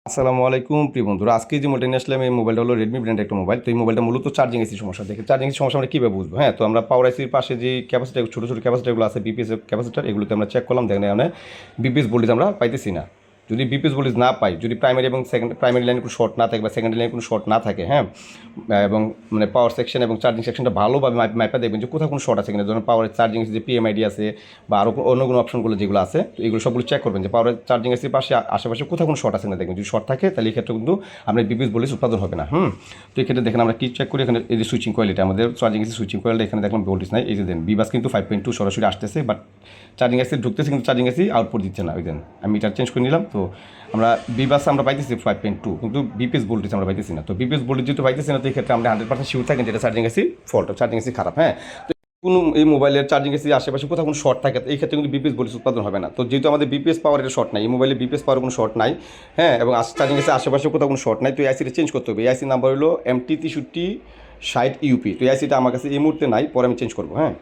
আসসালামু আলাইকুম প্রিয় বন্ধুরা, আজকে যে মোবাইলটা নিয়ে আসলাম এই মোবাইলটা হলো রেডমি ব্র্যান্ডের একটা মোবাইল। তো এই মোবাইলটা মূলত চার্জিং এসি সমস্যা দেখে চার্জিং এসি সমস্যা আমরা কীভাবে বুঝবো? হ্যাঁ, তো আমরা পাওয়ার আইসির পাশে যে ক্যাপাসিটার ছোটো ছোটো ক্যাপাসিটারগুলো আছে বিপিএস ক্যাপাসিটার, এগুলোতে আমরা চেক করলাম, দেখেন এখানে বিপিএস ভোল্টেজ আমরা পাইতেছি না। যদি বিপিএস ভোল্টেজ না পাই, যদি প্রাইমারি এবং প্রাইমারি লাইনে কোনো শর্ট না থাকে বা সেকেন্ডারি লাইনে কোনো শর্ট না থাকে, হ্যাঁ, এবং মানে পাওয়ার সেকশন এবং চার্জিং সেকশনটা ভালোভাবে মাইপা দেখবেন যে কোথাও কোনো শর্ট আছে কিনা। ধরুন পাওয়ার চার্জিং যে পিএমআইডি আছে বা আরও অন্য কোনো অপশনগুলো যেগুলো আছে, তো এগুলো সবগুলো চেক করবেন যে পাওয়ার চার্জিং এসির পাশে আশেপাশে কোথাও কোনো শর্ট আছে কিনা দেখবেন। যদি শর্ট থাকে তাহলে এই ক্ষেত্রে কিন্তু আপনার বিপিএস ভোল্টেজ উৎপাদন হবে না। তো এই ক্ষেত্রে দেখেন আমরা কি চেক করি, এখানে এই যে সুইচিং কয়েল, এটা আমাদের চার্জিং এসি সুইচিং কয়েলটা, এখানে দেখলাম ভোল্টেজ নাই। এই যে দেন বিবাস কিন্তু 5.2 সরাসরি আসতেছে, বাট চার্জিং এসি ঢুকতেছে কিন্তু চার্জিং এসি আউটপুট দিচ্ছে না। ওই দেন আমি মিটার চেঞ্জ করে নিলাম, তো আমরা বিবাস আমরা পাইতেছি 5.2, কিন্তু বিপিএস ভোল্টেজ আমরা পাইতেছি না। তো বিপিএস ভোল্টেজ যেহেতু পাইতেছি না, তো এই ক্ষেত্রে আমরা 100% শিওর থাকেন যেটা charging AC fault, charging AC খারাপ। হ্যাঁ, তো কোনো এই মোবাইলের চার্জিং এসি আশেপাশে কোথাও কোনো শর্ট থাকে, এই ক্ষেত্রে কিন্তু বিপিএস ভোল্টেজ উৎপাদন হবে না। তো যেহেতু আমাদের বিপিএস পাওয়ারের শর্ট নাই, এই মোবাইলে বিপিএস পাওয়ার কোনো শর্ট নাই, হ্যাঁ, এবং চার্জিং এসি আশেপাশে কোথাও কোনো শর্ট নাই, তো এই আইসিটা চেঞ্জ করতে হবে। এই আইসির নাম্বার হলো MT6360 ইউপি। তো এই আইসিটা আমার কাছে এই মুহূর্তে নাই, পরে আমি চেঞ্জ করবো। হ্যাঁ।